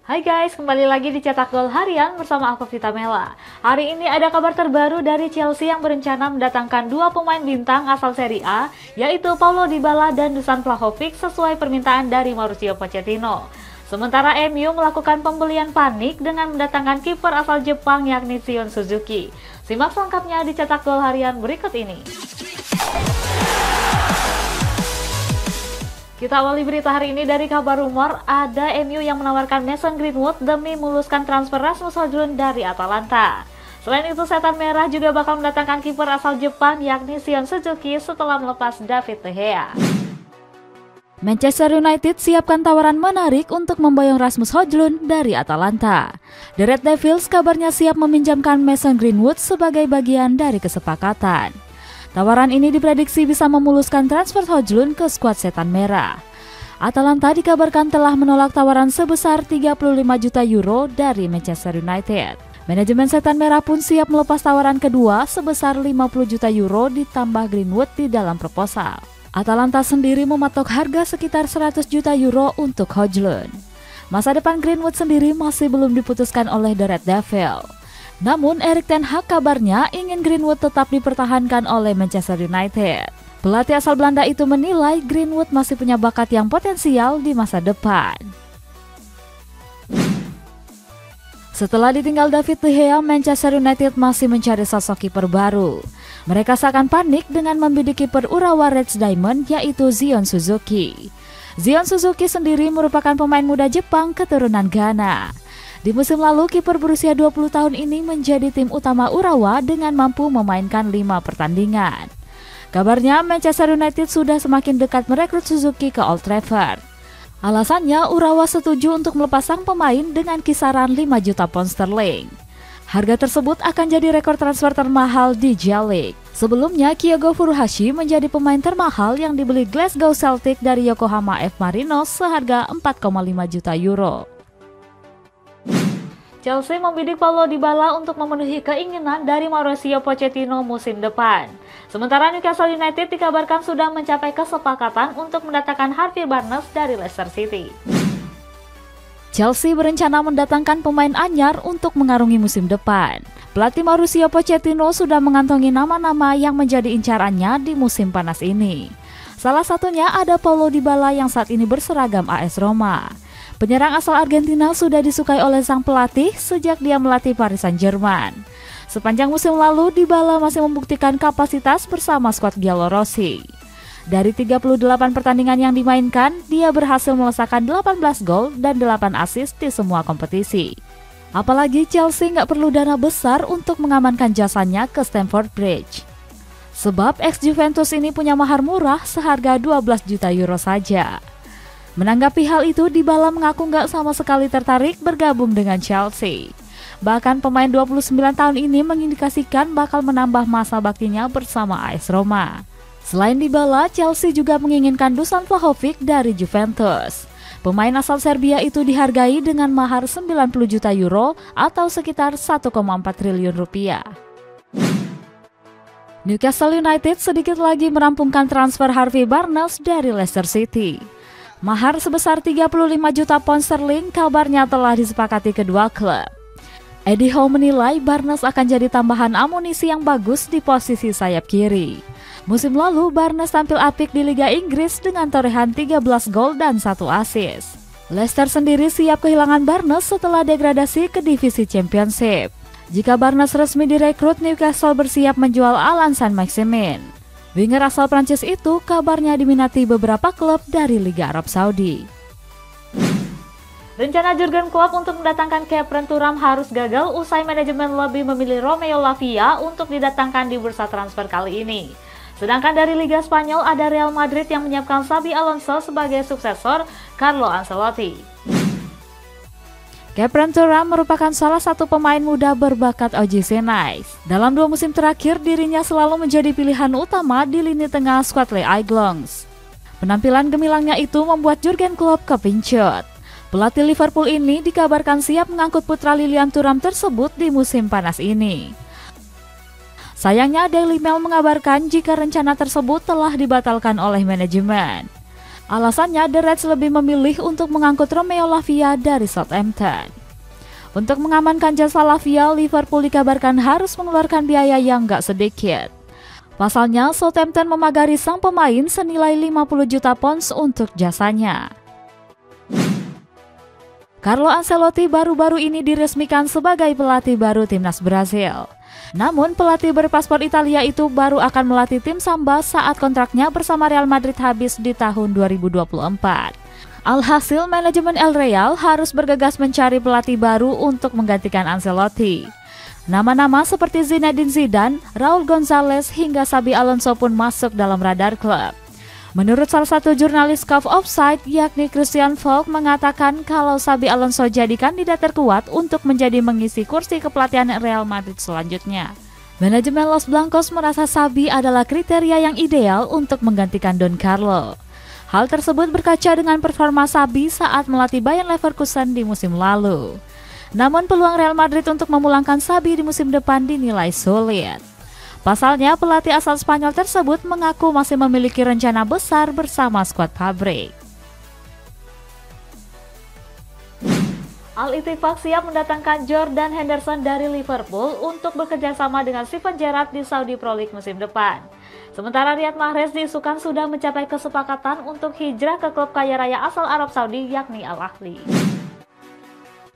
Hai guys, kembali lagi di Cetak Gol Harian bersama aku Vita Mela. Hari ini ada kabar terbaru dari Chelsea yang berencana mendatangkan dua pemain bintang asal Serie A, yaitu Paulo Dybala dan Dusan Vlahovic sesuai permintaan dari Mauricio Pochettino. Sementara MU melakukan pembelian panik dengan mendatangkan kiper asal Jepang yakni Shion Suzuki. Simak selengkapnya di Cetak Gol Harian berikut ini. Kita awali berita hari ini dari kabar rumor ada MU yang menawarkan Mason Greenwood demi memuluskan transfer Rasmus Højlund dari Atalanta. Selain itu, Setan Merah juga bakal mendatangkan kiper asal Jepang yakni Shion Suzuki setelah melepas David De Gea. Manchester United siapkan tawaran menarik untuk memboyong Rasmus Højlund dari Atalanta. The Red Devils kabarnya siap meminjamkan Mason Greenwood sebagai bagian dari kesepakatan. Tawaran ini diprediksi bisa memuluskan transfer Højlund ke skuad Setan Merah. Atalanta dikabarkan telah menolak tawaran sebesar 35 juta euro dari Manchester United. Manajemen Setan Merah pun siap melepas tawaran kedua sebesar 50 juta euro ditambah Greenwood di dalam proposal. Atalanta sendiri mematok harga sekitar 100 juta euro untuk Højlund. Masa depan Greenwood sendiri masih belum diputuskan oleh The Red Devils. Namun Erik ten Hag kabarnya ingin Greenwood tetap dipertahankan oleh Manchester United. Pelatih asal Belanda itu menilai Greenwood masih punya bakat yang potensial di masa depan. Setelah ditinggal David De Gea, Manchester United masih mencari sosok kiper baru. Mereka seakan panik dengan membidik kiper Urawa Reds Diamond yaitu Shion Suzuki. Shion Suzuki sendiri merupakan pemain muda Jepang keturunan Ghana. Di musim lalu, kiper berusia 20 tahun ini menjadi tim utama Urawa dengan mampu memainkan 5 pertandingan. Kabarnya Manchester United sudah semakin dekat merekrut Suzuki ke Old Trafford. Alasannya, Urawa setuju untuk melepas sang pemain dengan kisaran 5 juta pound sterling. Harga tersebut akan jadi rekor transfer termahal di J-League. Sebelumnya, Kyogo Furuhashi menjadi pemain termahal yang dibeli Glasgow Celtic dari Yokohama F Marinos seharga 4,5 juta euro. Chelsea membidik Paulo Dybala untuk memenuhi keinginan dari Mauricio Pochettino musim depan. Sementara Newcastle United dikabarkan sudah mencapai kesepakatan untuk mendatangkan Harvey Barnes dari Leicester City. Chelsea berencana mendatangkan pemain anyar untuk mengarungi musim depan. Pelatih Mauricio Pochettino sudah mengantongi nama-nama yang menjadi incarannya di musim panas ini. Salah satunya ada Paulo Dybala yang saat ini berseragam AS Roma. Penyerang asal Argentina sudah disukai oleh sang pelatih sejak dia melatih Paris Saint-Germain. Sepanjang musim lalu, Dybala masih membuktikan kapasitas bersama skuad Giallorossi. Dari 38 pertandingan yang dimainkan, dia berhasil melesakkan 18 gol dan 8 assist di semua kompetisi. Apalagi Chelsea nggak perlu dana besar untuk mengamankan jasanya ke Stamford Bridge. Sebab ex-Juventus ini punya mahar murah seharga 12 juta euro saja. Menanggapi hal itu, Dybala mengaku nggak sama sekali tertarik bergabung dengan Chelsea. Bahkan pemain 29 tahun ini mengindikasikan bakal menambah masa baktinya bersama AS Roma. Selain Dybala, Chelsea juga menginginkan Dusan Vlahovic dari Juventus. Pemain asal Serbia itu dihargai dengan mahar 90 juta euro atau sekitar 1,4 triliun rupiah. Newcastle United sedikit lagi merampungkan transfer Harvey Barnes dari Leicester City. Mahar sebesar 35 juta pound sterling kabarnya telah disepakati kedua klub. Eddie Howe menilai Barnes akan jadi tambahan amunisi yang bagus di posisi sayap kiri. Musim lalu Barnes tampil apik di Liga Inggris dengan torehan 13 gol dan 1 assist. Leicester sendiri siap kehilangan Barnes setelah degradasi ke divisi Championship. Jika Barnes resmi direkrut, Newcastle bersiap menjual Alan Saint-Maximin. Winger asal Prancis itu kabarnya diminati beberapa klub dari Liga Arab Saudi. Rencana Jurgen Klopp untuk mendatangkan Khéphren Thuram harus gagal usai manajemen lebih memilih Romeo Lavia untuk didatangkan di bursa transfer kali ini. Sedangkan dari Liga Spanyol ada Real Madrid yang menyiapkan Xabi Alonso sebagai suksesor Carlo Ancelotti. Khéphren Thuram merupakan salah satu pemain muda berbakat OGC Nice. Dalam 2 musim terakhir, dirinya selalu menjadi pilihan utama di lini tengah skuad Le Aiglons. Penampilan gemilangnya itu membuat Jurgen Klopp kepincut. Pelatih Liverpool ini dikabarkan siap mengangkut putra Lilian Thuram tersebut di musim panas ini. Sayangnya Daily Mail mengabarkan jika rencana tersebut telah dibatalkan oleh manajemen. Alasannya, The Reds lebih memilih untuk mengangkut Romeo Lavia dari Southampton. Untuk mengamankan jasa Lavia, Liverpool dikabarkan harus mengeluarkan biaya yang gak sedikit. Pasalnya, Southampton memagari sang pemain senilai 50 juta pounds untuk jasanya. Carlo Ancelotti baru-baru ini diresmikan sebagai pelatih baru timnas Brasil. Namun pelatih berpaspor Italia itu baru akan melatih tim Samba saat kontraknya bersama Real Madrid habis di tahun 2024. Alhasil manajemen El Real harus bergegas mencari pelatih baru untuk menggantikan Ancelotti. Nama-nama seperti Zinedine Zidane, Raul Gonzalez hingga Xabi Alonso pun masuk dalam radar klub. Menurut salah satu jurnalis Cove Offside, yakni Christian Falk, mengatakan kalau Xabi Alonso jadi kandidat terkuat untuk menjadi mengisi kursi kepelatihan Real Madrid selanjutnya. Manajemen Los Blancos merasa Xabi adalah kriteria yang ideal untuk menggantikan Don Carlo. Hal tersebut berkaca dengan performa Xabi saat melatih Bayer Leverkusen di musim lalu. Namun peluang Real Madrid untuk memulangkan Xabi di musim depan dinilai sulit. Pasalnya, pelatih asal Spanyol tersebut mengaku masih memiliki rencana besar bersama skuad pabrik. Al-Ittifaq siap mendatangkan Jordan Henderson dari Liverpool untuk bekerjasama dengan Steven Gerrard di Saudi Pro League musim depan. Sementara Riyad Mahrez diisukan sudah mencapai kesepakatan untuk hijrah ke klub kaya raya asal Arab Saudi yakni Al-Ahli.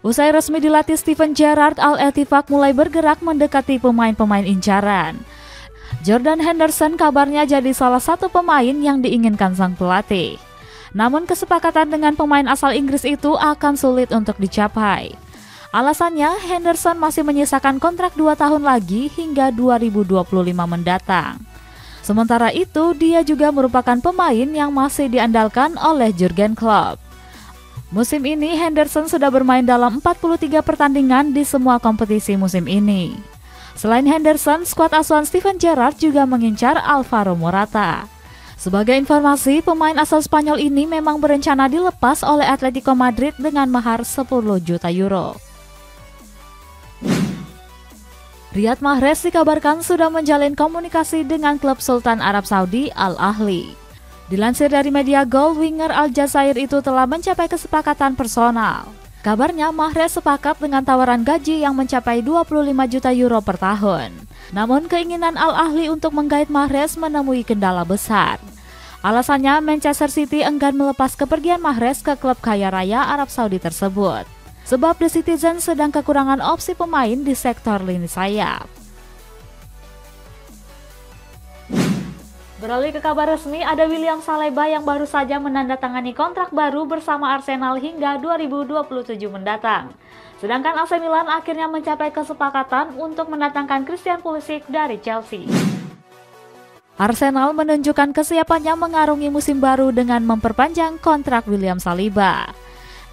Usai resmi dilatih Steven Gerrard, Al-Ittifaq mulai bergerak mendekati pemain-pemain incaran. Jordan Henderson kabarnya jadi salah satu pemain yang diinginkan sang pelatih. Namun kesepakatan dengan pemain asal Inggris itu akan sulit untuk dicapai. Alasannya, Henderson masih menyisakan kontrak 2 tahun lagi hingga 2025 mendatang. Sementara itu, dia juga merupakan pemain yang masih diandalkan oleh Jurgen Klopp. Musim ini, Henderson sudah bermain dalam 43 pertandingan di semua kompetisi musim ini. Selain Henderson, skuad asuhan Steven Gerrard juga mengincar Alvaro Morata. Sebagai informasi, pemain asal Spanyol ini memang berencana dilepas oleh Atletico Madrid dengan mahar 10 juta euro. Riyad Mahrez dikabarkan sudah menjalin komunikasi dengan klub Sultan Arab Saudi Al-Ahli. Dilansir dari media Goal, winger Al Jazair itu telah mencapai kesepakatan personal. Kabarnya Mahrez sepakat dengan tawaran gaji yang mencapai 25 juta euro per tahun. Namun keinginan Al-Ahli untuk menggait Mahrez menemui kendala besar. Alasannya, Manchester City enggan melepas kepergian Mahrez ke klub kaya raya Arab Saudi tersebut. Sebab The Citizen sedang kekurangan opsi pemain di sektor lini sayap. Beralih ke kabar resmi, ada William Saliba yang baru saja menandatangani kontrak baru bersama Arsenal hingga 2027 mendatang. Sedangkan AC Milan akhirnya mencapai kesepakatan untuk mendatangkan Christian Pulisic dari Chelsea. Arsenal menunjukkan kesiapannya mengarungi musim baru dengan memperpanjang kontrak William Saliba.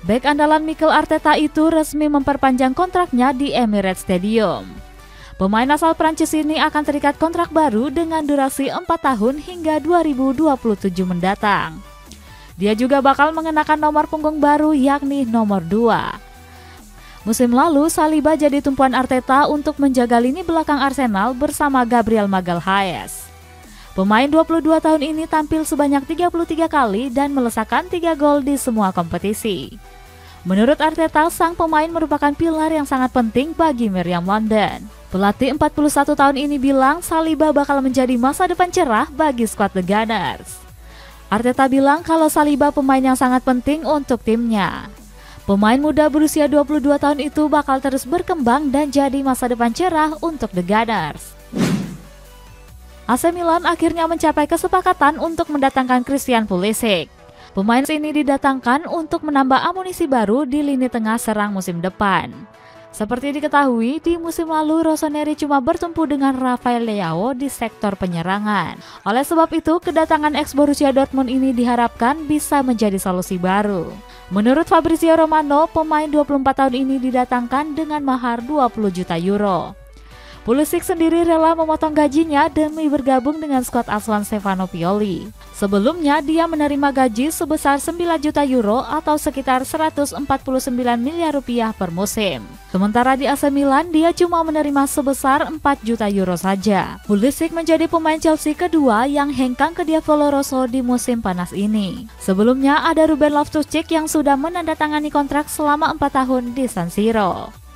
Bek andalan Mikel Arteta itu resmi memperpanjang kontraknya di Emirates Stadium. Pemain asal Prancis ini akan terikat kontrak baru dengan durasi 4 tahun hingga 2027 mendatang. Dia juga bakal mengenakan nomor punggung baru yakni nomor 2. Musim lalu, Saliba jadi tumpuan Arteta untuk menjaga lini belakang Arsenal bersama Gabriel Magalhaes. Pemain 22 tahun ini tampil sebanyak 33 kali dan melesakkan 3 gol di semua kompetisi. Menurut Arteta, sang pemain merupakan pilar yang sangat penting bagi Meriam London. Pelatih 41 tahun ini bilang Saliba bakal menjadi masa depan cerah bagi skuad The Gunners. Arteta bilang kalau Saliba pemain yang sangat penting untuk timnya. Pemain muda berusia 22 tahun itu bakal terus berkembang dan jadi masa depan cerah untuk The Gunners. AC Milan akhirnya mencapai kesepakatan untuk mendatangkan Christian Pulisic. Pemain ini didatangkan untuk menambah amunisi baru di lini tengah serang musim depan. Seperti diketahui, di musim lalu Rossoneri cuma bertumpu dengan Rafael Leao di sektor penyerangan. Oleh sebab itu, kedatangan ex Borussia Dortmund ini diharapkan bisa menjadi solusi baru. Menurut Fabrizio Romano, pemain 24 tahun ini didatangkan dengan mahar 20 juta euro. Pulisic sendiri rela memotong gajinya demi bergabung dengan skuad asuhan Stefano Pioli. Sebelumnya dia menerima gaji sebesar 9 juta euro atau sekitar 149 miliar rupiah per musim. Sementara di AC Milan dia cuma menerima sebesar 4 juta euro saja. Pulisic menjadi pemain Chelsea kedua yang hengkang ke Diavolo Rosso di musim panas ini. Sebelumnya ada Ruben Loftus-Cheek yang sudah menandatangani kontrak selama 4 tahun di San Siro.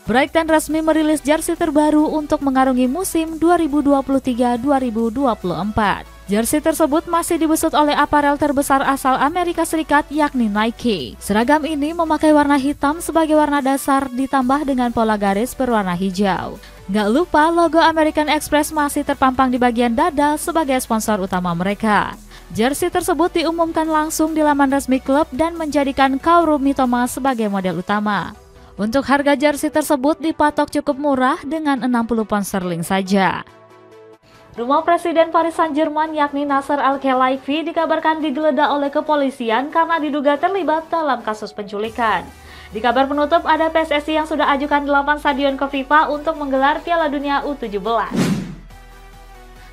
Brighton resmi merilis jersey terbaru untuk mengarungi musim 2023-2024. Jersey tersebut masih dibesut oleh aparel terbesar asal Amerika Serikat yakni Nike. Seragam ini memakai warna hitam sebagai warna dasar ditambah dengan pola garis berwarna hijau. Gak lupa logo American Express masih terpampang di bagian dada sebagai sponsor utama mereka. Jersey tersebut diumumkan langsung di laman resmi klub dan menjadikan Kaoru Mitoma sebagai model utama. Untuk harga jersey tersebut dipatok cukup murah dengan 60 pound sterling saja. Rumah Presiden Paris Saint-Germain yakni Nasser Al-Khelaifi dikabarkan digeledah oleh kepolisian karena diduga terlibat dalam kasus penculikan. Di kabar penutup ada PSSI yang sudah ajukan 8 stadion ke FIFA untuk menggelar Piala Dunia U17.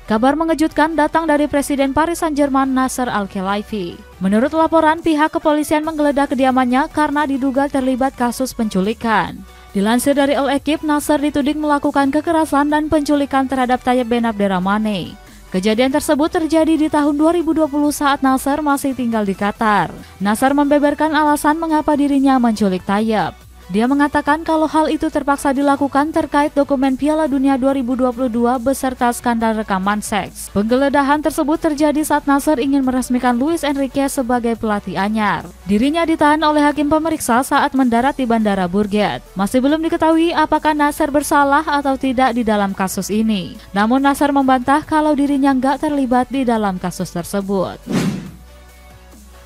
Kabar mengejutkan datang dari Presiden Paris Saint-Germain Nasser Al-Khelaifi. Menurut laporan, pihak kepolisian menggeledah kediamannya karena diduga terlibat kasus penculikan. Dilansir dari All Ekip, Nasser dituding melakukan kekerasan dan penculikan terhadap Tayyip Ben Abderrahmane. Kejadian tersebut terjadi di tahun 2020 saat Nasser masih tinggal di Qatar. Nasser membeberkan alasan mengapa dirinya menculik Tayyip. Dia mengatakan kalau hal itu terpaksa dilakukan terkait dokumen Piala Dunia 2022 beserta skandal rekaman seks. Penggeledahan tersebut terjadi saat Nasser ingin meresmikan Luis Enrique sebagai pelatih anyar. Dirinya ditahan oleh hakim pemeriksa saat mendarat di Bandara Bourget. Masih belum diketahui apakah Nasser bersalah atau tidak di dalam kasus ini. Namun Nasser membantah kalau dirinya nggak terlibat di dalam kasus tersebut.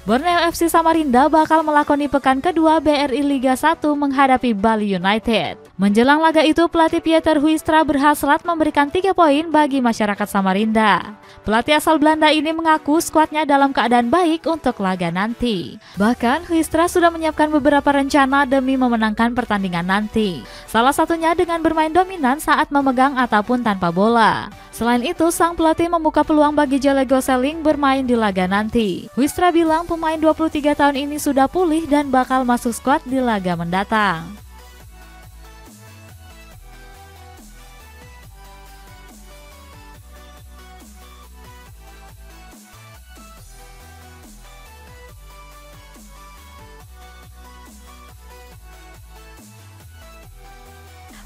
Borneo FC Samarinda bakal melakoni pekan kedua BRI Liga 1 menghadapi Bali United. Menjelang laga itu, pelatih Pieter Huistra berhasrat memberikan 3 poin bagi masyarakat Samarinda. Pelatih asal Belanda ini mengaku skuadnya dalam keadaan baik untuk laga nanti. Bahkan, Huistra sudah menyiapkan beberapa rencana demi memenangkan pertandingan nanti. Salah satunya dengan bermain dominan saat memegang ataupun tanpa bola. Selain itu, sang pelatih membuka peluang bagi Jelle Gosselin bermain di laga nanti. Huistra bilang pemain 23 tahun ini sudah pulih dan bakal masuk skuad di laga mendatang.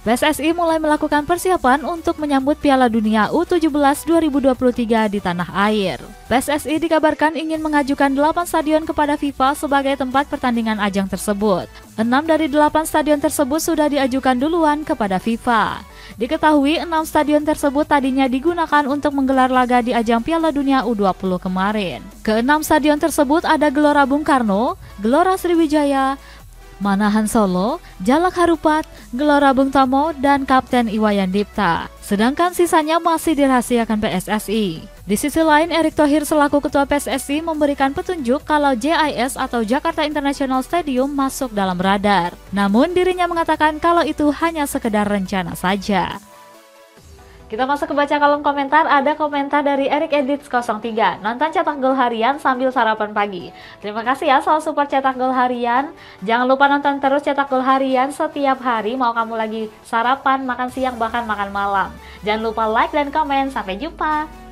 PSSI mulai melakukan persiapan untuk menyambut Piala Dunia U17 2023 di tanah air. PSSI dikabarkan ingin mengajukan 8 stadion kepada FIFA sebagai tempat pertandingan ajang tersebut. 6 dari 8 stadion tersebut sudah diajukan duluan kepada FIFA. Diketahui 6 stadion tersebut tadinya digunakan untuk menggelar laga di ajang Piala Dunia U20 kemarin. Ke-6 stadion tersebut ada Gelora Bung Karno, Gelora Sriwijaya, Manahan Solo, Jalak Harupat, Gelora Bung Tomo, dan Kapten Iwayan Dipta. Sedangkan sisanya masih dirahasiakan PSSI. Di sisi lain, Erick Thohir selaku Ketua PSSI memberikan petunjuk kalau JIS atau Jakarta International Stadium masuk dalam radar. Namun dirinya mengatakan kalau itu hanya sekedar rencana saja. Kita masuk ke baca kolom komentar, ada komentar dari Erik Edits 03. Nonton cetak gol harian sambil sarapan pagi. Terima kasih ya soal support cetak gol harian. Jangan lupa nonton terus cetak gol harian setiap hari, mau kamu lagi sarapan, makan siang, bahkan makan malam. Jangan lupa like dan komen. Sampai jumpa.